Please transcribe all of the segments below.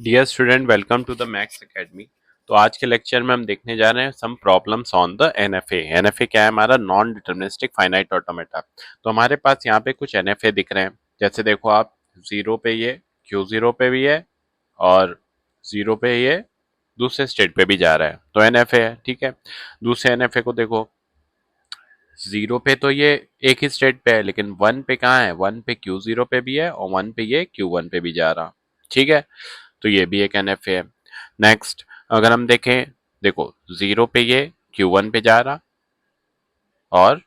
Dear student, welcome to the maths academy. तो आज के लेक्चर में हम देखने जा रहे हैं some problems on the NFA. NFA क्या है? हमारा नॉन डिटरमिनिस्टिक फाइनाइट ऑटोमेटा। तो हमारे पास यहाँ पे कुछ एनएफए दिख रहे हैं। जैसे देखो आप, जीरो पे ये, क्यू जीरो पे भी है, और जीरो पे ये दूसरे स्टेट पे भी जा रहा है, तो एनएफए है। ठीक है, दूसरे एनएफए को देखो, जीरो पे तो ये एक ही स्टेट पे है, लेकिन वन पे कहाँ है? वन पे क्यू जीरो पे भी है, और वन पे ये क्यू वन पे भी जा रहा। ठीक है, तो ये भी एक एनएफए है। नेक्स्ट, अगर हम देखें, देखो जीरो पे ये क्यू वन पे जा रहा, और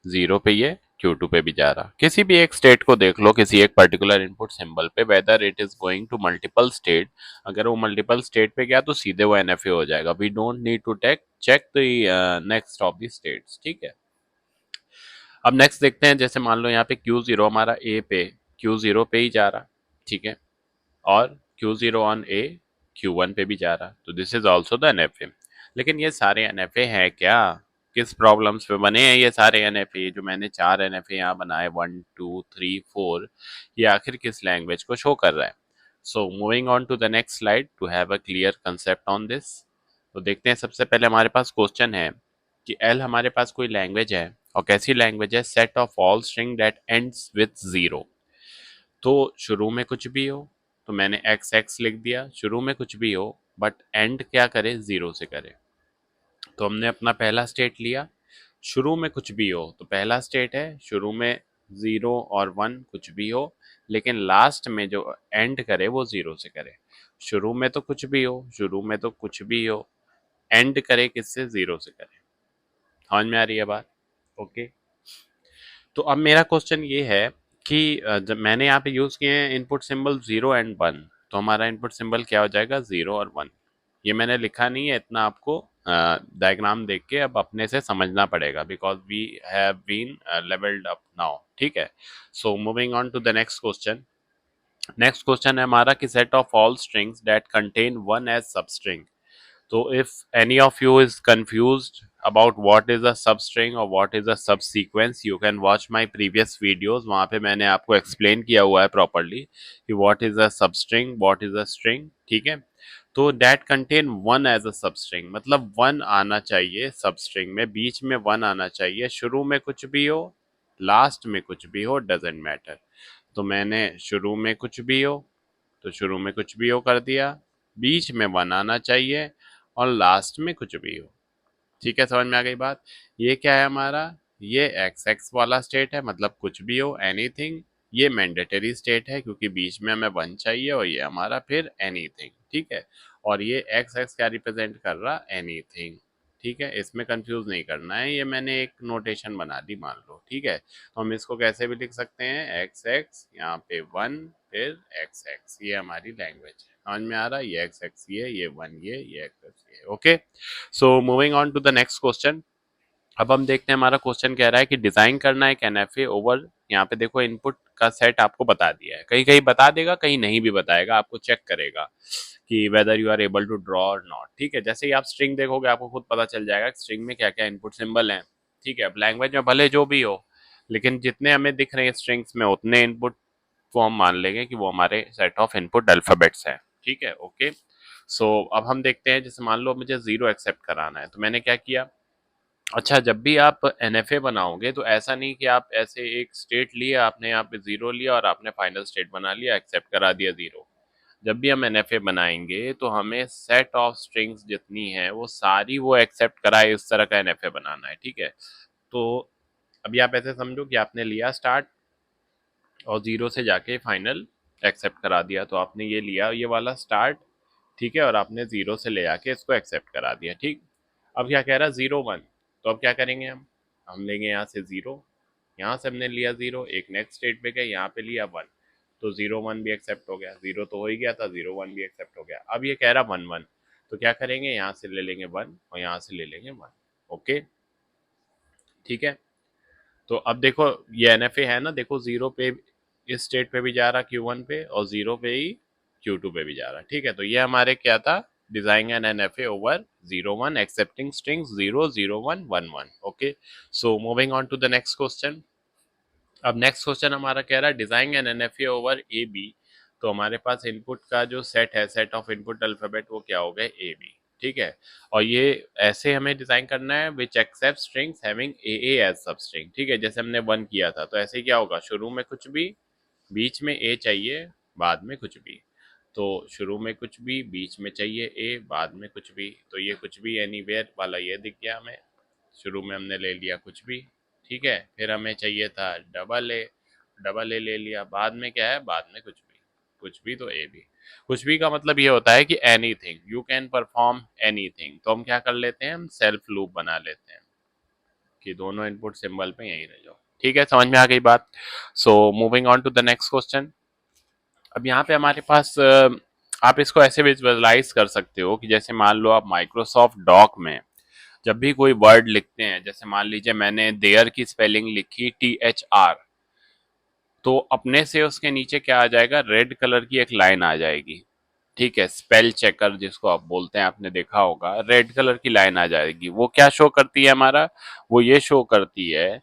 जीरो पे ये क्यू टू पे भी जा रहा। किसी भी एक स्टेट को देख लो, किसी एक पर्टिकुलर इनपुट सिंबल पे, whether it is going to multiple state. अगर वो मल्टीपल स्टेट पे गया तो सीधे वो एनएफए हो जाएगा। We don't need to take check the next of the states. ठीक है, अब नेक्स्ट देखते हैं। जैसे मान लो यहाँ पे क्यू जीरो हमारा ए पे, क्यू जीरो पे ही जा रहा। ठीक है, और Q zero on A Q one पे भी जा रहा, तो this is also the NFA. लेकिन ये सारे एनएफए हैं क्या? किस प्रॉब्लम्स पे बने हैं ये सारे एनएफए? जो मैंने चार एनएफए यहाँ बनाए, वन टू थ्री फोर, ये आखिर किस लैंग्वेज को शो कर रहा है? So moving on to the next slide to have a clear concept on this. तो देखते हैं, सबसे पहले हमारे पास क्वेश्चन है कि एल हमारे पास कोई लैंग्वेज है, और कैसी लैंग्वेज है? Set of all string that ends with zero. तो शुरू में कुछ भी हो, तो मैंने एक्स एक्स लिख दिया, शुरू में कुछ भी हो, बट एंड क्या करे? जीरो से करे। तो हमने अपना पहला स्टेट लिया, शुरू में कुछ भी हो, तो पहला स्टेट है शुरू में जीरो और वन कुछ भी हो, लेकिन लास्ट में जो एंड करे वो जीरो से करे। शुरू में तो कुछ भी हो, शुरू में तो कुछ भी हो, एंड करे किससे? जीरो से करे। समझ में आ रही है बात? ओके, तो अब मेरा क्वेश्चन ये है कि जब मैंने यहाँ पे यूज किए हैं input symbol zero and one, तो हमारा इनपुट सिंबल क्या हो जाएगा? जीरो और वन। ये मैंने लिखा नहीं है, इतना आपको डायग्राम देख के अब अपने से समझना पड़ेगा, because we have been levelled up now. ठीक है, so moving on to the next question. Next question है हमारा कि set of all strings that contain one as substring. So if any of you is confused about what is a substring or what is a subsequence, you can watch my previous videos. वहाँ पे मैंने आपको explain किया हुआ है properly कि what is a substring, what is a string. ठीक है, तो that contain one as a substring, मतलब one आना चाहिए substring में, बीच में one आना चाहिए, शुरू में कुछ भी हो, लास्ट में कुछ भी हो, doesn't matter। तो मैंने शुरू में कुछ भी हो, तो शुरू में कुछ भी हो कर दिया, बीच में वन आना चाहिए, और लास्ट में कुछ भी हो। ठीक है, समझ में आ गई बात? ये क्या है हमारा? ये एक्स एक्स वाला स्टेट है, मतलब कुछ भी हो, एनीथिंग। ये मैंडेटरी स्टेट है क्योंकि बीच में हमें वन चाहिए, और ये हमारा फिर एनीथिंग। ठीक है, और ये एक्स एक्स क्या रिप्रेजेंट कर रहा? एनीथिंग। ठीक है, इसमें कंफ्यूज नहीं करना है, ये मैंने एक नोटेशन बना दी मान लो। ठीक है, तो हम इसको कैसे भी लिख सकते हैं, एक्स एक्स यहाँ पे वन, फिर एक्स एक्स, ये हमारी लैंग्वेज है। समझ में आ रहा है? ये एक्स एक्स ये वन ये एक्स एक्स ये। Okay, so moving on to the next question. अब हम देखते हैं, हमारा क्वेश्चन कह रहा है कि डिजाइन करना है एक एनएफए ओवर, यहाँ पे देखो इनपुट का सेट आपको बता दिया है, कहीं कहीं बता देगा, कहीं नहीं भी बताएगा, आपको चेक करेगा कि whether you are able to draw और नॉट। ठीक है, जैसे ही आप स्ट्रिंग देखोगे आपको खुद पता चल जाएगा कि स्ट्रिंग में क्या क्या इनपुट सिंबल हैं। ठीक है, अब लैंग्वेज में भले जो भी हो, लेकिन जितने हमें दिख रहे हैं स्ट्रिंग्स में, उतने इनपुट को हम मान लेंगे कि वो हमारे सेट ऑफ इनपुट अल्फाबेट्स हैं। ठीक है, ओके। सो अब हम देखते हैं, जैसे मान लो मुझे जीरो एक्सेप्ट कराना है, तो मैंने क्या किया? अच्छा, जब भी आप एनएफए बनाओगे तो ऐसा नहीं कि आप ऐसे एक स्टेट लिया, आपने यहाँ पे जीरो लिया और आपने फाइनल स्टेट बना लिया, एक्सेप्ट करा दिया जीरो। जब भी हम एनएफए बनाएंगे तो हमें सेट ऑफ स्ट्रिंग्स जितनी है वो सारी वो एक्सेप्ट कराए, इस तरह का एनएफए बनाना है। ठीक है, तो अभी आप ऐसे समझो कि आपने लिया स्टार्ट, और जीरो से जाके फाइनल एक्सेप्ट करा दिया, तो आपने ये लिया ये वाला स्टार्ट, ठीक है, और आपने जीरो से ले आके इसको एक्सेप्ट करा दिया। ठीक, अब क्या कह रहा है? Zero one. तो अब क्या करेंगे हम लेंगे यहाँ से जीरो, यहाँ से हमने लिया जीरो, एक नेक्स्ट स्टेट पे गए, यहाँ पे लिया वन, तो जीरो वन भी एक्सेप्ट हो गया, जीरो तो हो ही गया था, जीरो वन भी एक्सेप्ट हो गया। अब ये कह रहा वन वन, तो क्या करेंगे? यहाँ से ले लेंगे वन, और यहाँ से ले लेंगे वन। ओके, ठीक है, तो अब देखो ये एनएफए है ना, देखो जीरो पे इस स्टेट पे भी जा रहा क्यू वन पे, और जीरो पे ही क्यू टू पे भी जा रहा। ठीक है, तो ये हमारे क्या था? Design an NFA over zero one accepting strings zero zero one one one. Okay, so moving on to the next question. अब नेक्स्ट क्वेश्चन हमारा कह रहा है design an NFA over A B तो हमारे पास इनपुट का जो सेट है, सेट ऑफ इनपुट अल्फाबेट, वो क्या हो गए, ए बी। ठीक है, और ये ऐसे हमें डिजाइन करना है which accept strings having A as substring. ठीक है, जैसे हमने 1 किया था, तो ऐसे क्या होगा, शुरू में कुछ भी, बीच में ए चाहिए, बाद में कुछ भी। तो शुरू में कुछ भी, बीच में चाहिए ए, बाद में कुछ भी। तो ये कुछ भी एनीवेयर वाला ये दिख गया हमें, शुरू में हमने ले लिया कुछ भी। ठीक है, फिर हमें चाहिए था डबल ए, डबल ए ले लिया, बाद में क्या है, बाद में कुछ भी, कुछ भी तो ए भी। कुछ भी का मतलब ये होता है कि anything, you can perform anything. तो हम क्या कर लेते हैं, हम सेल्फ लूप बना लेते हैं कि दोनों इनपुट सिंबल पे यहीं रह जाओ। ठीक है, समझ में आ गई बात। So moving on to the next question. अब यहाँ पे हमारे पास आप इसको ऐसे विजुअलाइज कर सकते हो कि जैसे मान लो आप माइक्रोसॉफ्ट डॉक में जब भी कोई वर्ड लिखते हैं, जैसे मान लीजिए मैंने देयर की स्पेलिंग लिखी THR, तो अपने से उसके नीचे क्या आ जाएगा, रेड कलर की एक लाइन आ जाएगी। ठीक है, स्पेल चेकर जिसको आप बोलते हैं, आपने देखा होगा, रेड कलर की लाइन आ जाएगी। वो क्या शो करती है हमारा, वो ये शो करती है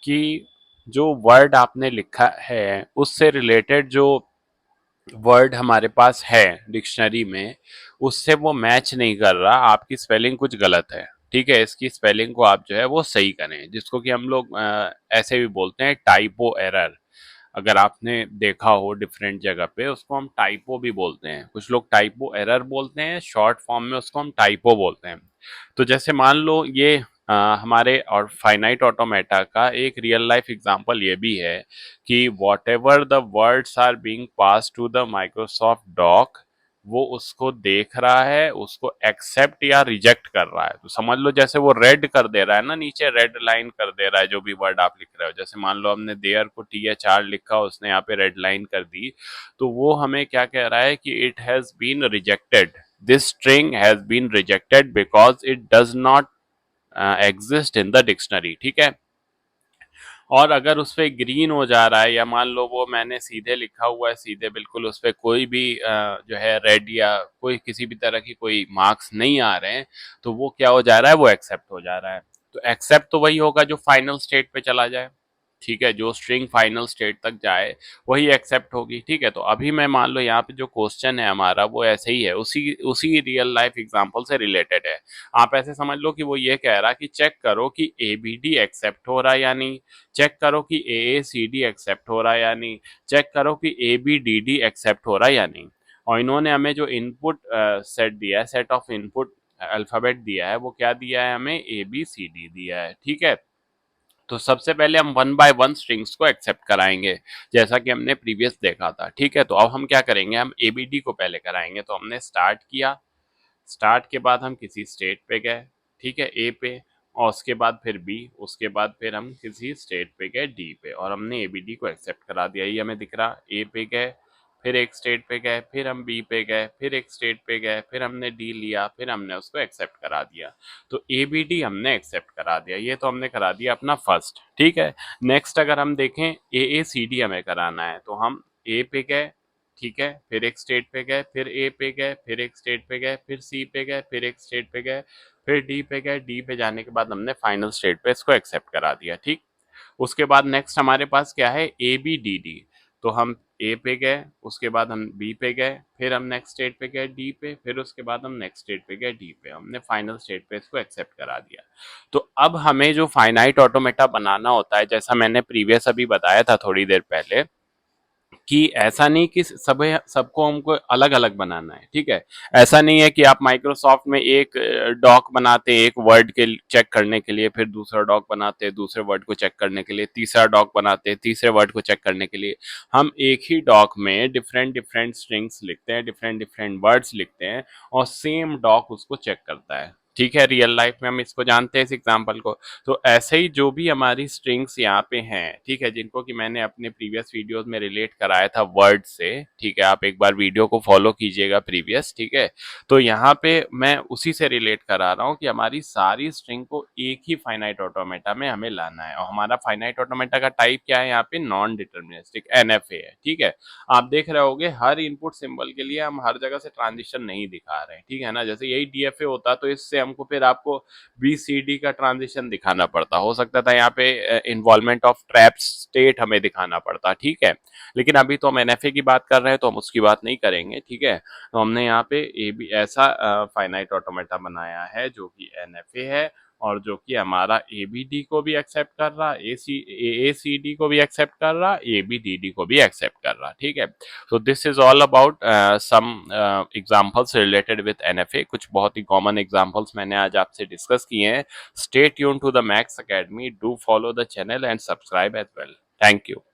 कि जो वर्ड आपने लिखा है उससे रिलेटेड जो वर्ड हमारे पास है डिक्शनरी में, उससे वो मैच नहीं कर रहा, आपकी स्पेलिंग कुछ गलत है। ठीक है, इसकी स्पेलिंग को आप जो है वो सही करें, जिसको कि हम लोग ऐसे भी बोलते हैं टाइपो एरर। अगर आपने देखा हो डिफरेंट जगह पे, उसको हम टाइपो भी बोलते हैं, कुछ लोग टाइपो एरर बोलते हैं, शॉर्ट फॉर्म में उसको हम टाइपो बोलते हैं। तो जैसे मान लो ये हमारे और फाइनाइट ऑटोमेटा का एक रियल लाइफ एग्जांपल ये भी है कि whatever the words are being pass to the Microsoft doc, वो उसको देख रहा है, उसको एक्सेप्ट या रिजेक्ट कर रहा है। तो समझ लो जैसे वो रेड कर दे रहा है ना, नीचे रेड लाइन कर दे रहा है जो भी वर्ड आप लिख रहे हो। जैसे मान लो हमने देयर को THR लिखा, उसने यहाँ पे रेड लाइन कर दी, तो वो हमें क्या कह रहा है कि it has been rejected, this string has been rejected because it does not exist in the dictionary. ठीक है, और अगर उस पर ग्रीन हो जा रहा है, या मान लो वो मैंने सीधे लिखा हुआ है, सीधे बिल्कुल उस पर कोई भी जो है रेड या कोई किसी भी तरह की कोई मार्क्स नहीं आ रहे हैं, तो वो क्या हो जा रहा है, वो एक्सेप्ट हो जा रहा है। तो एक्सेप्ट तो वही होगा जो फाइनल स्टेट पे चला जाए। ठीक है, जो स्ट्रिंग फाइनल स्टेट तक जाए वही एक्सेप्ट होगी। ठीक है, तो अभी मैं मान लो यहाँ पे जो क्वेश्चन है हमारा वो ऐसे ही है, उसी उसी रियल लाइफ एग्जांपल से रिलेटेड है। आप ऐसे समझ लो कि वो ये कह रहा कि चेक करो कि ABD एक्सेप्ट हो रहा है या नहीं, चेक करो कि AACD एक्सेप्ट हो रहा है या नहीं, चेक करो कि ABDD एक्सेप्ट हो रहा है या नहीं। और इन्होंने हमें जो इनपुट सेट दिया है, सेट ऑफ इनपुट अल्फाबेट दिया है, वो क्या दिया है हमें, ABCD दिया है। ठीक है, तो सबसे पहले हम 1 बाय 1 स्ट्रिंग्स को एक्सेप्ट कराएंगे, जैसा कि हमने प्रीवियस देखा था। ठीक है, तो अब हम क्या करेंगे, हम ABD को पहले कराएंगे। तो हमने स्टार्ट किया, स्टार्ट के बाद हम किसी स्टेट पे गए, ठीक है, ए पे, और उसके बाद फिर बी, उसके बाद फिर हम किसी स्टेट पे गए डी पे, और हमने ABD को एक्सेप्ट करा दिया। ये हमें दिख रहा, ए पे गए, फिर एक स्टेट पे गए, फिर हम बी पे गए, फिर एक स्टेट पे गए, फिर हमने डी लिया, फिर हमने उसको एक्सेप्ट करा दिया। तो ABD हमने एक्सेप्ट करा दिया, ये तो हमने करा दिया अपना फर्स्ट। ठीक है, नेक्स्ट अगर हम देखें AACD हमें कराना है, तो हम ए पे गए, ठीक है, फिर एक स्टेट पे गए, फिर ए पे गए, फिर एक स्टेट पे गए, फिर सी पे गए, फिर एक स्टेट पे गए, फिर डी पे गए, डी पे जाने के बाद हमने फाइनल स्टेट पे इसको एक्सेप्ट करा दिया। ठीक, उसके बाद नेक्स्ट हमारे पास क्या है, ABDD। तो हम ए पे गए, उसके बाद हम बी पे गए, फिर हम नेक्स्ट स्टेट पे गए डी पे, फिर उसके बाद हम नेक्स्ट स्टेट पे गए डी पे, हमने फाइनल स्टेट पे इसको एक्सेप्ट करा दिया। तो अब हमें जो फाइनाइट ऑटोमेटा बनाना होता है, जैसा मैंने प्रीवियस अभी बताया था थोड़ी देर पहले, कि ऐसा नहीं कि सब सबको हमको अलग अलग बनाना है। ठीक है, ऐसा नहीं है कि आप माइक्रोसॉफ्ट में एक डॉक बनाते एक वर्ड के चेक करने के लिए, फिर दूसरा डॉक बनाते दूसरे वर्ड को चेक करने के लिए, तीसरा डॉक बनाते तीसरे वर्ड को चेक करने के लिए। हम एक ही डॉक में डिफरेंट डिफरेंट स्ट्रिंग्स लिखते हैं, डिफरेंट डिफरेंट वर्ड्स लिखते हैं, और सेम डॉक उसको चेक करता है। ठीक है, रियल लाइफ में हम इसको जानते हैं, इस एग्जाम्पल को। तो ऐसे ही जो भी हमारी स्ट्रिंग्स यहाँ पे हैं, ठीक है, जिनको कि मैंने अपने प्रीवियस वीडियोस में रिलेट कराया था वर्ड से, ठीक है, आप एक बार वीडियो को फॉलो कीजिएगा प्रीवियस। ठीक है, तो यहाँ पे मैं उसी से रिलेट करा रहा हूँ कि हमारी सारी स्ट्रिंग को एक ही फाइनाइट ऑटोमेटा में हमें लाना है, और हमारा फाइनाइट ऑटोमेटा का टाइप क्या है, यहाँ पे नॉन डिटर्मिनिस्टिक NFA है। ठीक है, आप देख रहे होगे हर इनपुट सिंबल के लिए हम हर जगह से ट्रांजिशन नहीं दिखा रहे हैं, ठीक है ना। जैसे यही DFA होता तो इससे हमको फिर आपको BCD का ट्रांजिशन दिखाना पड़ता, हो सकता था यहाँ पे इन्वॉल्वमेंट ऑफ ट्रैप स्टेट हमें दिखाना पड़ता, ठीक है। लेकिन अभी तो हम NFA की बात कर रहे हैं तो हम उसकी बात नहीं करेंगे, ठीक है। तो हमने यहाँ पे ऐसा फाइनाइट ऑटोमेटा बनाया है जो कि NFA है और जो कि हमारा ABD को भी एक्सेप्ट कर रहा, ACD को भी एक्सेप्ट कर रहा, ABDD को भी एक्सेप्ट कर रहा, ठीक है। So this is all about some examples related with NFA. कुछ बहुत ही common examples मैंने आज आपसे discuss किए हैं. Stay tuned to the Max Academy. Do follow the channel and subscribe as well. Thank you.